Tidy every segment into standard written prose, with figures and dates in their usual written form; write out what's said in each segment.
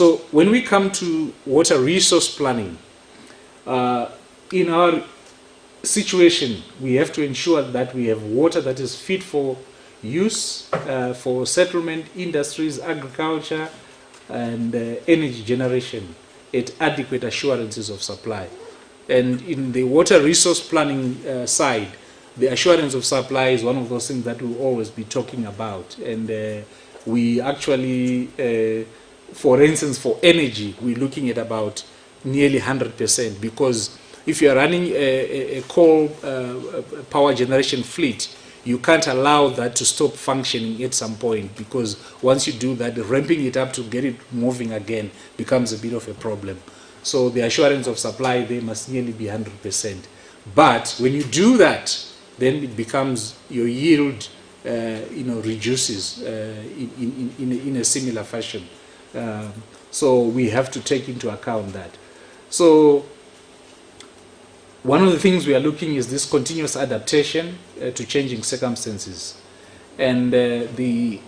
So when we come to water resource planning, in our situation, we have to ensure that we have water that is fit for use, for settlement, industries, agriculture, and energy generation at adequate assurances of supply. And in the water resource planning side, the assurance of supply is one of those things that we'll always be talking about. And we actually, for instance, for energy, we're looking at about nearly 100%, because if you're running a coal power generation fleet, you can't allow that to stop functioning at some point, because once you do that, ramping it up to get it moving again becomes a bit of a problem. So the assurance of supply, they must nearly be 100%. But when you do that, then it becomes your yield, reduces in a similar fashion. So we have to take into account that. So one of the things we are looking is this continuous adaptation to changing circumstances. And the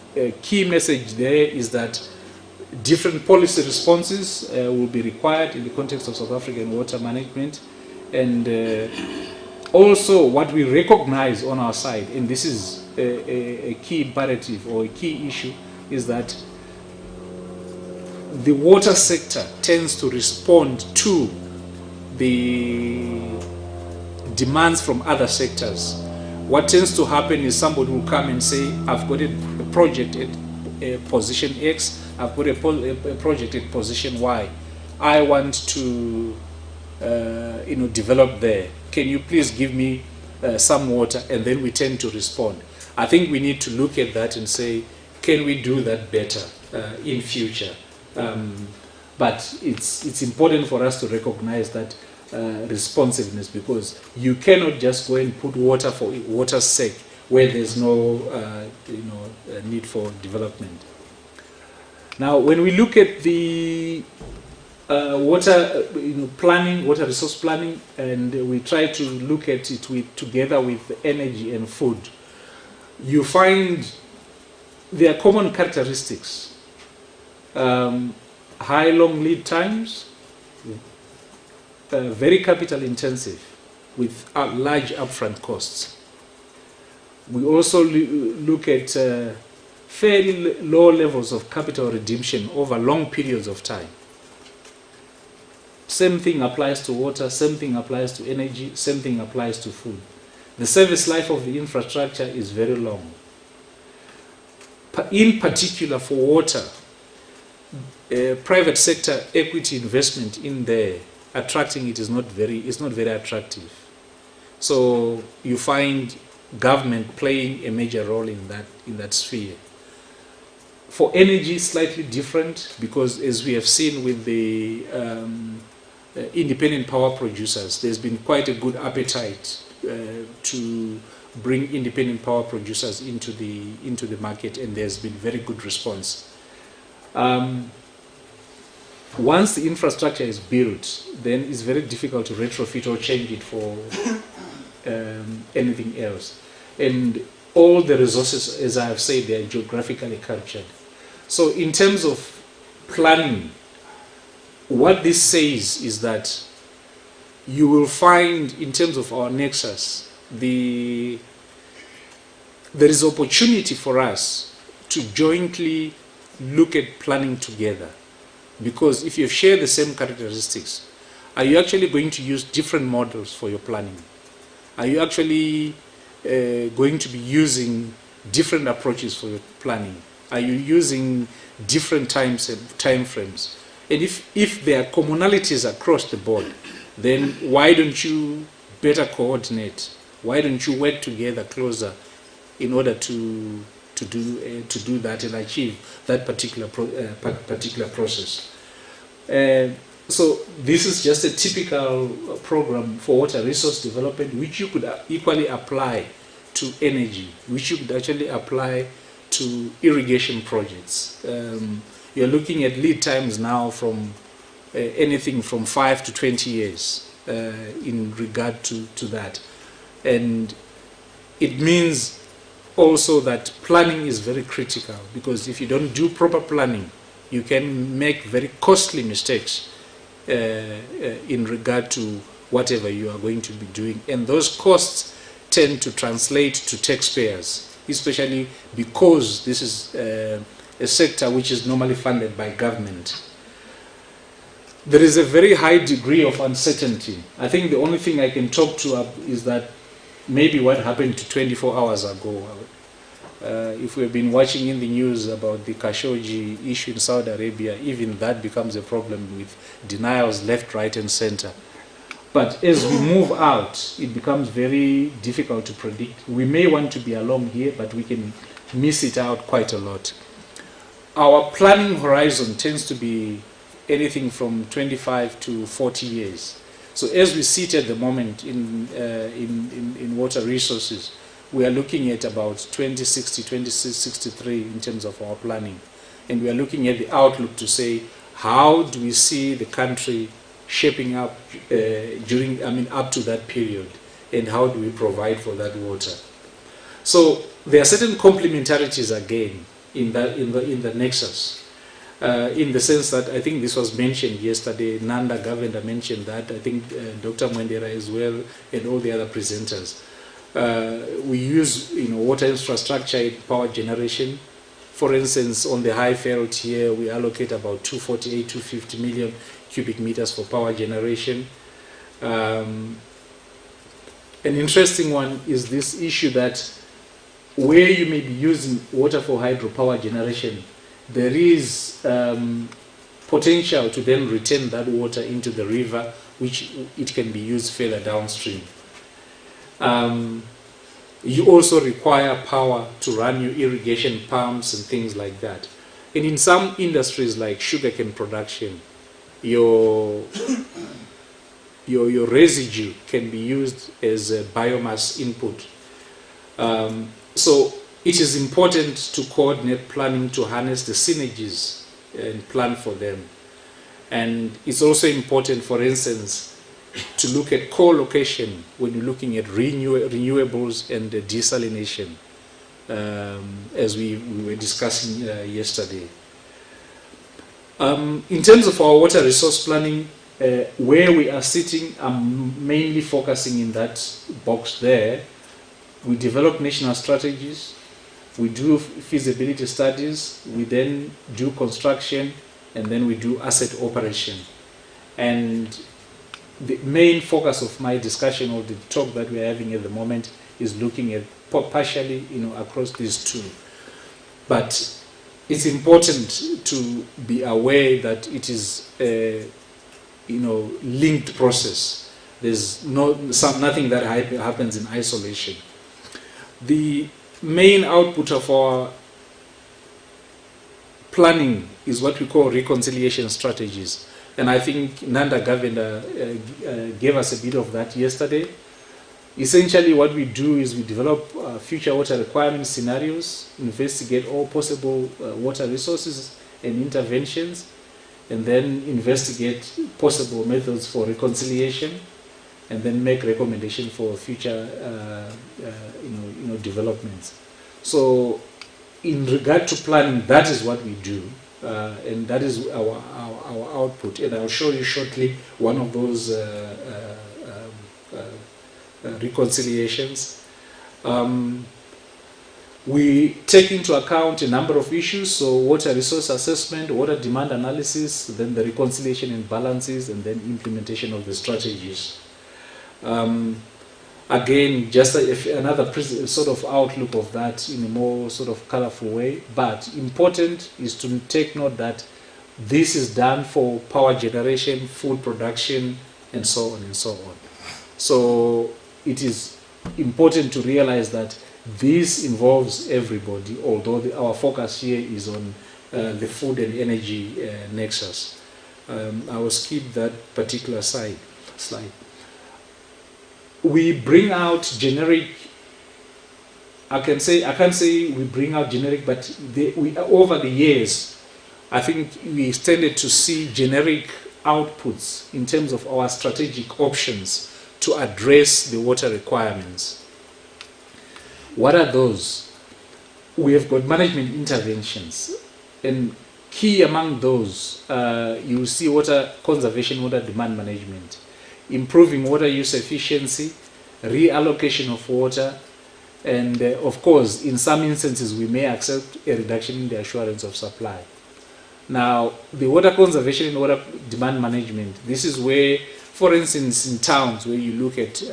key message there is that different policy responses will be required in the context of South African water management. And also what we recognize on our side, and this is a key imperative or a key issue, is that the water sector tends to respond to the demands from other sectors. What tends to happen is somebody will come and say, I've got a project at position X, I've got a project at position Y. I want to develop there. Can you please give me some water? And then we tend to respond. I think we need to look at that and say, can we do that better in future? But it's important for us to recognize that responsiveness, because you cannot just go and put water for water's sake where there's no need for development. Now, when we look at the water planning, water resource planning, and we try to look at it together with energy and food, you find there are common characteristics. High long lead times, very capital intensive with large upfront costs. We also look at fairly low levels of capital redemption over long periods of time. Same thing applies to water, same thing applies to energy, same thing applies to food. The service life of the infrastructure is very long. In particular for water, private sector equity investment in there, attracting it is not very attractive. So you find government playing a major role in that sphere. For energy, slightly different, because as we have seen with the independent power producers, there's been quite a good appetite to bring independent power producers into the market, and there's been very good response. Once the infrastructure is built, then it's very difficult to retrofit or change it for anything else. And all the resources, as I have said, they are geographically captured. So in terms of planning, what this says is that you will find, in terms of our nexus, there is opportunity for us to jointly look at planning together. Because if you share the same characteristics, are you actually going to use different models for your planning? Are you actually going to be using different approaches for your planning? Are you using different time frames? And if there are commonalities across the board, then why don't you better coordinate? Why don't you work together closer in order to do that and achieve that particular process? So this is just a typical program for water resource development, which you could equally apply to energy, which you could actually apply to irrigation projects. You're looking at lead times now from anything from 5 to 20 years in regard to that. And it means also that planning is very critical, because if you don't do proper planning, you can make very costly mistakes in regard to whatever you are going to be doing, and those costs tend to translate to taxpayers, especially because this is a sector which is normally funded by government. There is a very high degree of uncertainty. I think the only thing I can talk to is that maybe what happened 24 hours ago. If we've been watching in the news about the Khashoggi issue in Saudi Arabia, even that becomes a problem with denials left, right, and center. But as we move out, it becomes very difficult to predict. We may want to be along here, but we can miss it out quite a lot. Our planning horizon tends to be anything from 25 to 40 years. So as we sit at the moment in water resources, we are looking at about 2060, 2063 in terms of our planning. And we are looking at the outlook to say, how do we see the country shaping up up to that period, and how do we provide for that water? So there are certain complementarities again in the nexus, in the sense that I think this was mentioned yesterday. Nanda Govender mentioned that. I think Dr. Mwendera as well, and all the other presenters. We use water infrastructure in power generation. For instance, on the Highveld here, we allocate about 248, 250 million cubic meters for power generation. An interesting one is this issue that where you may be using water for hydropower generation, there is potential to then return that water into the river, which it can be used further downstream. You also require power to run your irrigation pumps and things like that. And in some industries like sugarcane production, your residue can be used as a biomass input. So it is important to coordinate planning to harness the synergies and plan for them. And it's also important, for instance, to look at co-location when you're looking at renewables and desalination, as we were discussing yesterday. In terms of our water resource planning, where we are sitting, I'm mainly focusing in that box there. We develop national strategies, we do feasibility studies, we then do construction, and then we do asset operation. And the main focus of my discussion, or the talk that we're having at the moment, is looking at partially across these two. But it's important to be aware that it is a linked process. There's nothing that happens in isolation. The main output of our planning is what we call reconciliation strategies. And I think Nanda Govender gave us a bit of that yesterday. Essentially what we do is we develop future water requirement scenarios, investigate all possible water resources and interventions, and then investigate possible methods for reconciliation, and then make recommendation for future developments. So in regard to planning, that is what we do. And that is our output, and I'll show you shortly one of those reconciliations. We take into account a number of issues, so water resource assessment, water demand analysis, then the reconciliation and balances, and then implementation of the strategies. Again, just another sort of outlook of that in a more sort of colorful way, but important is to take note that this is done for power generation, food production, and so on and so on. So it is important to realize that this involves everybody, although our focus here is on the food and energy nexus. I will skip that particular slide. We bring out generic, I can't say we bring out generic, but over the years, I think we tended to see generic outputs in terms of our strategic options to address the water requirements. What are those? We have got management interventions, and key among those, you will see water conservation, water demand management, improving water use efficiency, reallocation of water, and of course, in some instances, we may accept a reduction in the assurance of supply. Now, the water conservation and water demand management, this is where, for instance, in towns where you look at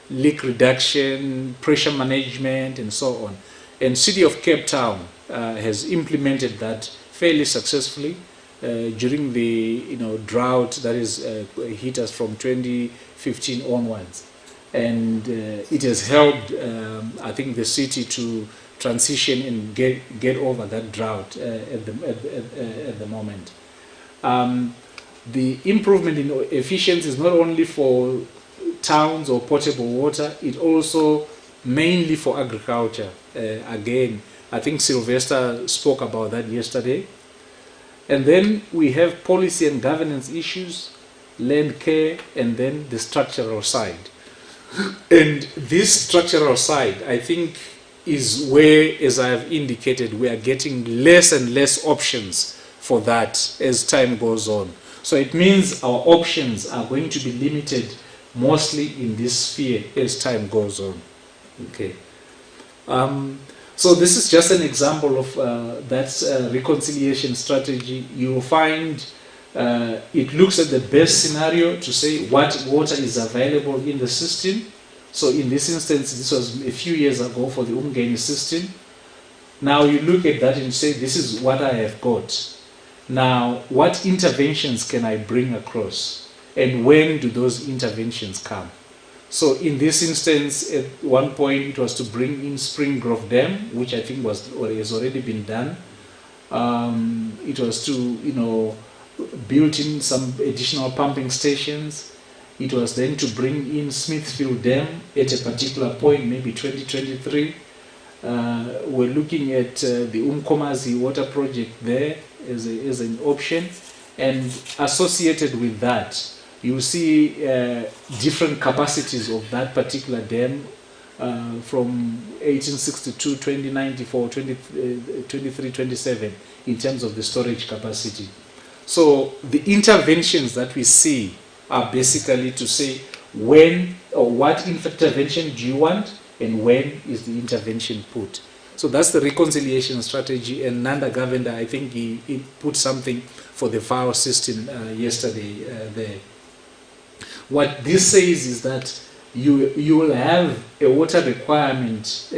leak reduction, pressure management, and so on. And City of Cape Town has implemented that fairly successfully during the drought that is hit us from 2015 onwards. And it has helped, I think, the city to transition and get over that drought at the moment. The improvement in efficiency is not only for towns or potable water, it also mainly for agriculture. Again, I think Sylvester spoke about that yesterday. And then we have policy and governance issues, land care, and then the structural side. And this structural side, I think, is where, as I have indicated, we are getting less and less options for that as time goes on. So it means our options are going to be limited mostly in this sphere as time goes on. Okay. So this is just an example of that reconciliation strategy. You will find it looks at the best scenario to say what water is available in the system. So in this instance, this was a few years ago for the MGENI system. Now you look at that and say, this is what I have got. Now, what interventions can I bring across? And when do those interventions come? So in this instance, at one point, it was to bring in Spring Grove Dam, which I think has already been done. It was to, build in some additional pumping stations. It was then to bring in Smithfield Dam at a particular point, maybe 2023. We're looking at the Umkomazi water project there as an option. And associated with that, you see different capacities of that particular dam from 1862, 2094, 23, 27 in terms of the storage capacity. So the interventions that we see are basically to say when or what intervention do you want and when is the intervention put. So that's the reconciliation strategy, and Nanda Govender, I think he put something for the VAAL system yesterday there. What this says is that you will have a water requirement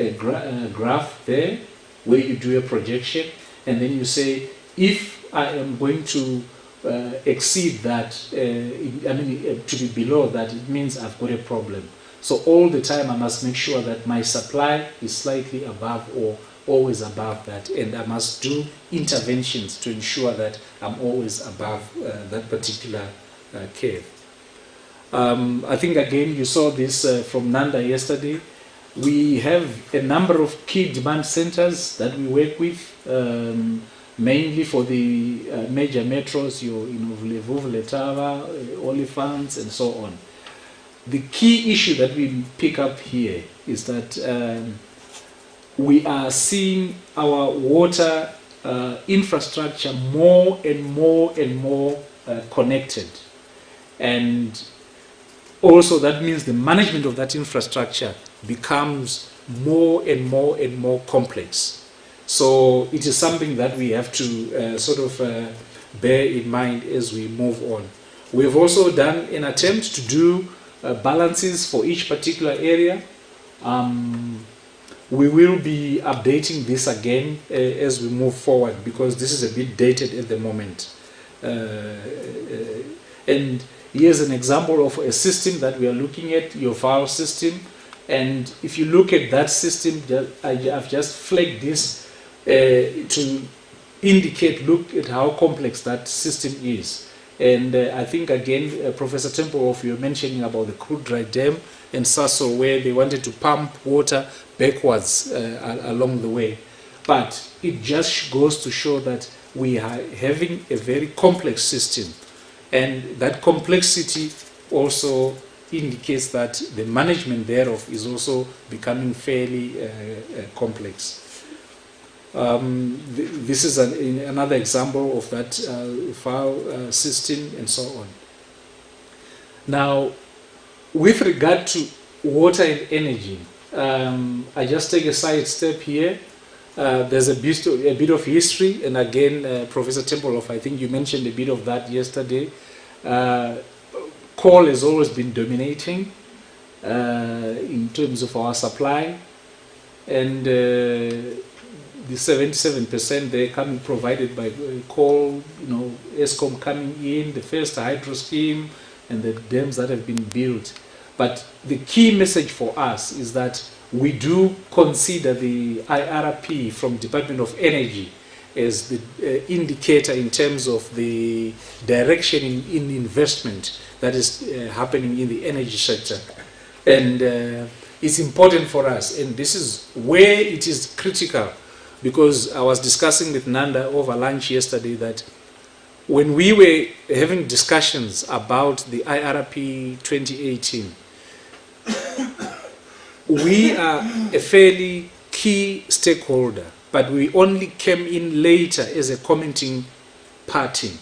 graph there where you do a projection, and then you say, if I am going to exceed that, to be below that, it means I've got a problem. So all the time I must make sure that my supply is slightly above or always above that, and I must do interventions to ensure that I'm always above that particular curve. I think again you saw this from Nanda yesterday. We have a number of key demand centers that we work with, mainly for the major metros, Vlevo, Letaba, Olifants, and so on. The key issue that we pick up here is that we are seeing our water infrastructure more and more and more connected, and also that means the management of that infrastructure becomes more and more and more complex. So it is something that we have to bear in mind as we move on. We've also done an attempt to do balances for each particular area. We will be updating this again as we move forward, because this is a bit dated at the moment. And here's an example of a system that we are looking at, your VAAL system. And if you look at that system, I've just flagged this to indicate, look at how complex that system is. And I think again, Professor Tempelhoff, you're mentioning about the crude dry dam and Sasol, where they wanted to pump water backwards along the way. But it just goes to show that we are having a very complex system, and that complexity also indicates that the management thereof is also becoming fairly complex. This is another example of that VAAL system and so on. Now, with regard to water and energy, I just take a side step here. There's a bit of history, and again, Professor Templehoff, I think you mentioned a bit of that yesterday. Coal has always been dominating in terms of our supply, and the 77% they're coming provided by coal, ESCOM coming in, the first hydro scheme, and the dams that have been built. But the key message for us is that we do consider the IRP from Department of Energy as the indicator in terms of the direction in investment that is happening in the energy sector. And it's important for us, and this is where it is critical, because I was discussing with Nanda over lunch yesterday that when we were having discussions about the IRP 2018, we are a fairly key stakeholder, but we only came in later as a commenting party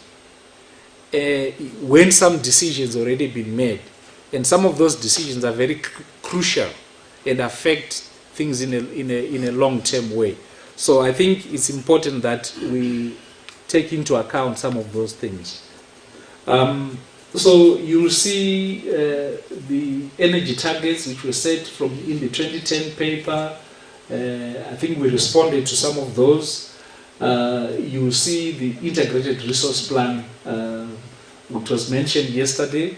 when some decisions already been made, and some of those decisions are very crucial and affect things in a long-term way. So I think it's important that we take into account some of those things. So you'll see the energy targets which were set from in the 2010 paper. I think we responded to some of those. You'll see the integrated resource plan which was mentioned yesterday.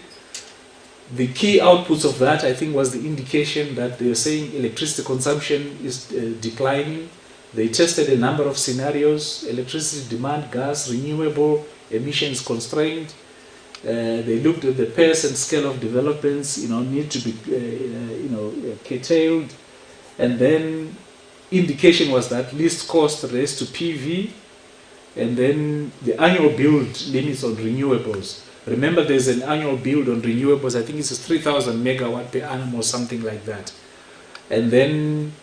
The key outputs of that, I think, was the indication that they were saying electricity consumption is declining. They tested a number of scenarios: electricity demand, gas, renewable, emissions constrained. They looked at the pace and scale of developments, need to be, curtailed, and then indication was that least cost raised to PV, and then the annual build limits on renewables. Remember, there's an annual build on renewables. I think it's 3,000 megawatt per annum or something like that, and then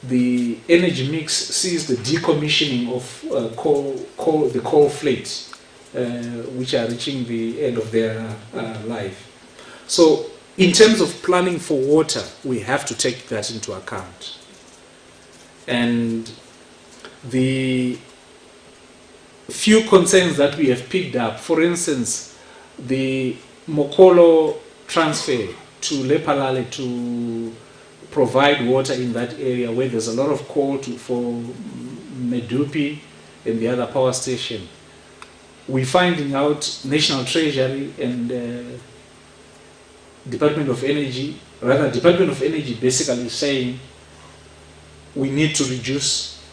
the energy mix sees the decommissioning of the coal fleet. Which are reaching the end of their life. So in terms of planning for water, we have to take that into account. And the few concerns that we have picked up, for instance, the Mokolo transfer to Lephalale to provide water in that area where there's a lot of coal for Medupi and the other power station. We're finding out National Treasury and Department of Energy basically saying we need to reduce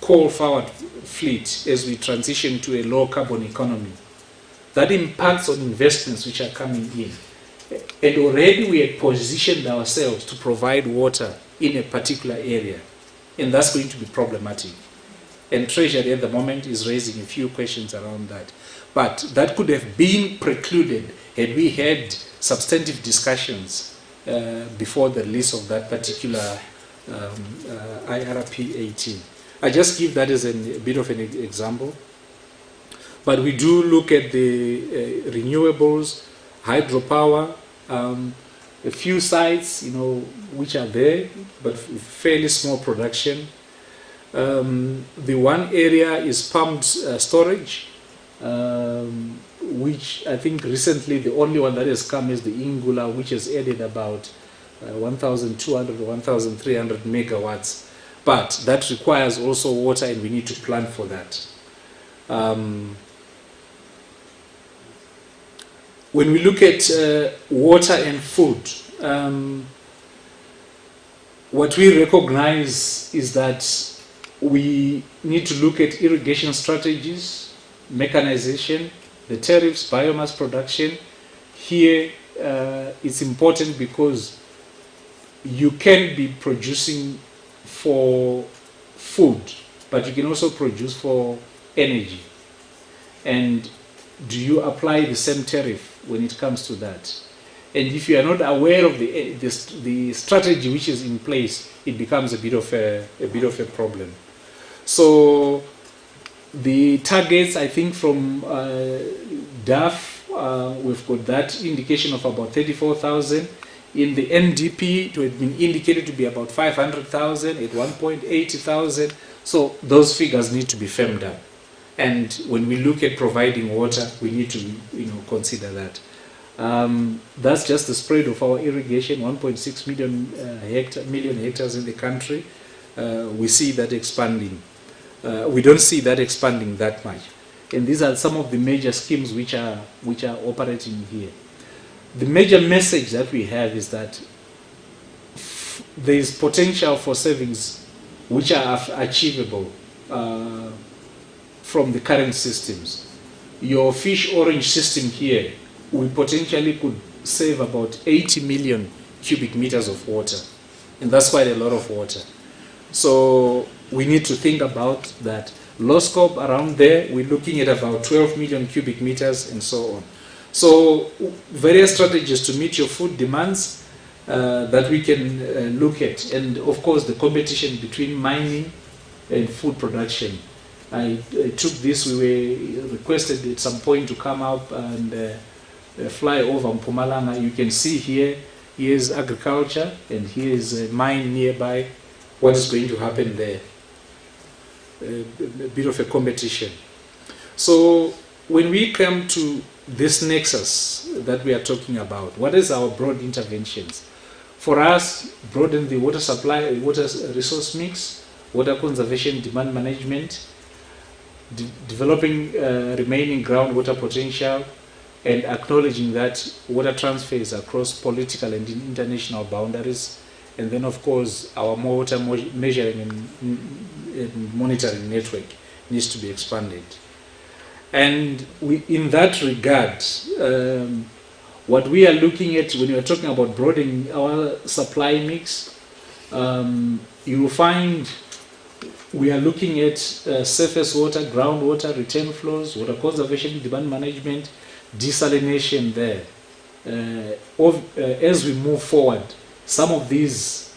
coal-fired fleet as we transition to a low-carbon economy. That impacts on investments which are coming in. And already we had positioned ourselves to provide water in a particular area, and that's going to be problematic. And Treasury at the moment is raising a few questions around that. But that could have been precluded had we had substantive discussions before the release of that particular IRP 18. I just give that as a bit of an example. But we do look at the renewables, hydropower, a few sites, which are there, but fairly small production. The one area is pumped storage, which I think recently the only one that has come is the Ingula, which has added about 1,200 or 1,300 megawatts. But that requires also water, and we need to plan for that. When we look at water and food, what we recognize is that we need to look at irrigation strategies, mechanization, the tariffs, biomass production. Here, it's important because you can be producing for food, but you can also produce for energy. And do you apply the same tariff when it comes to that? And if you are not aware of the strategy which is in place, it becomes a bit of a problem. So the targets, I think from DAF, we've got that indication of about 34,000. In the NDP, it had been indicated to be about 500,000 at 1.80,000. So those figures need to be firmed up. And when we look at providing water, we need to, consider that. That's just the spread of our irrigation, 1.6 million hectares in the country. We see that expanding. We don't see that expanding that much. And these are some of the major schemes which are operating here. The major message that we have is that there is potential for savings which are achievable from the current systems. Your fish orange system here, we potentially could save about 80 million cubic meters of water, and that's quite a lot of water. So we need to think about that. Low scope around there, we're looking at about 12 million cubic meters and so on. So various strategies to meet your food demands that we can look at, and of course the competition between mining and food production. I took this, we were requested at some point to come up and fly over Mpumalanga. You can see here's agriculture, and here is a mine nearby. What is going to happen there? A bit of a competition. So when we come to this nexus that we are talking about, what is our broad interventions? For us, broaden the water supply, water resource mix, water conservation, demand management, developing remaining groundwater potential, and acknowledging that water transfers across political and international boundaries, and then of course our water measuring and monitoring network needs to be expanded. And in that regard, what we are looking at when we are talking about broadening our supply mix, you will find we are looking at surface water, groundwater, return flows, water conservation, demand management, desalination there. As we move forward, some of these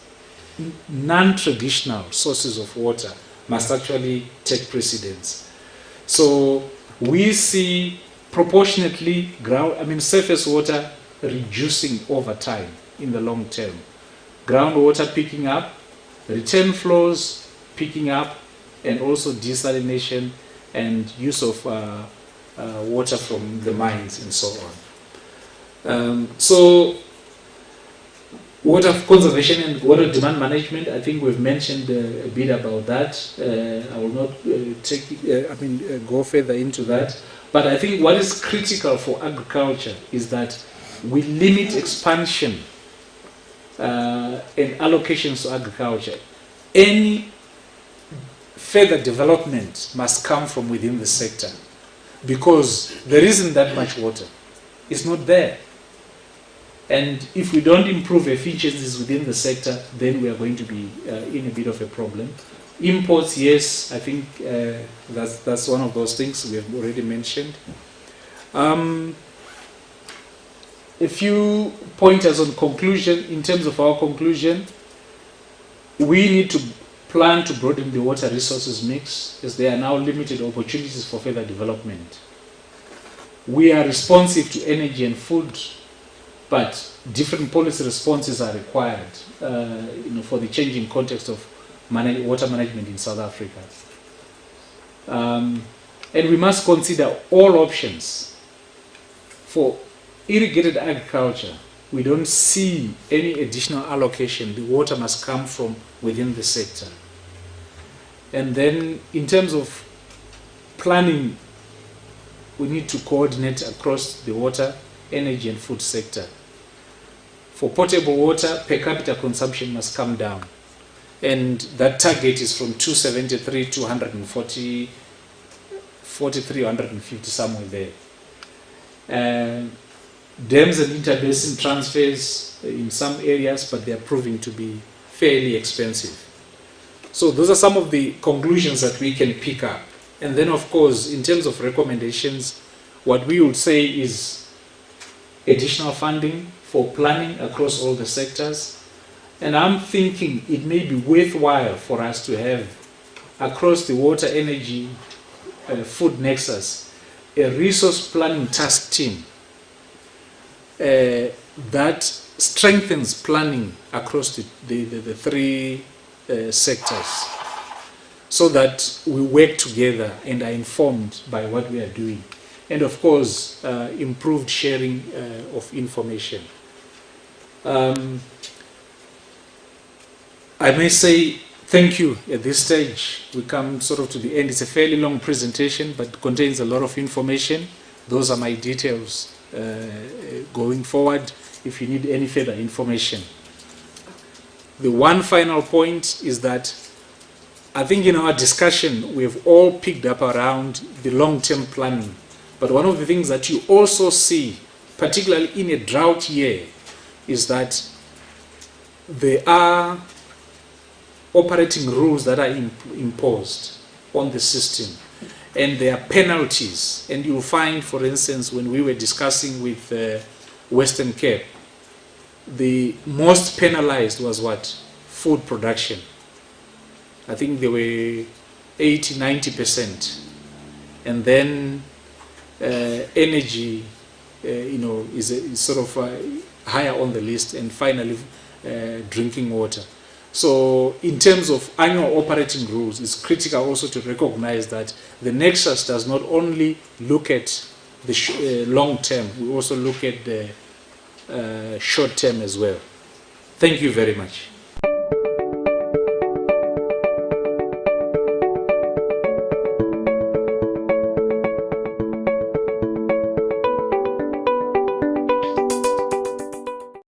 non-traditional sources of water must actually take precedence. So we see proportionately surface water reducing over time in the long term. Groundwater picking up, return flows picking up, and also desalination and use of water from the mines and so on. So water conservation and water demand management, I think we've mentioned a bit about that. I will not go further into that. But I think what is critical for agriculture is that we limit expansion and allocations to agriculture. Any further development must come from within the sector, because there isn't that much water. It's not there. And if we don't improve efficiencies within the sector, then we are going to be in a bit of a problem. Imports, yes, I think that's one of those things we have already mentioned. A few pointers on conclusion. In terms of our conclusion, we need to plan to broaden the water resources mix, as there are now limited opportunities for further development. We are responsive to energy and food, but different policy responses are required for the changing context of water management in South Africa. And we must consider all options. For irrigated agriculture, we don't see any additional allocation. The water must come from within the sector. And then in terms of planning, we need to coordinate across the water, energy and food sector. For potable water, per capita consumption must come down. And that target is from 273 to 140, 43, 150, somewhere there. Dams and interbasin transfers in some areas, but they are proving to be fairly expensive. So those are some of the conclusions that we can pick up. And then of course, in terms of recommendations, what we would say is additional funding for planning across all the sectors. And I'm thinking it may be worthwhile for us to have across the water, energy, food nexus, a resource planning task team that strengthens planning across the three sectors, so that we work together and are informed by what we are doing. And of course, improved sharing of information. I may say thank you at this stage. We come sort of to the end. It's a fairly long presentation, but contains a lot of information. Those are my details going forward if you need any further information. The one final point is that I think in our discussion we've all picked up around the long-term planning. But one of the things that you also see, particularly in a drought year, is that there are operating rules that are imposed on the system, and there are penalties. And you'll find, for instance, when we were discussing with Western Cape, the most penalized was what? Food production. I think they were 80–90%, and then energy, is sort of higher on the list, and finally drinking water. So in terms of annual operating rules, it's critical also to recognize that the Nexus does not only look at the long term, we also look at the short term as well. Thank you very much.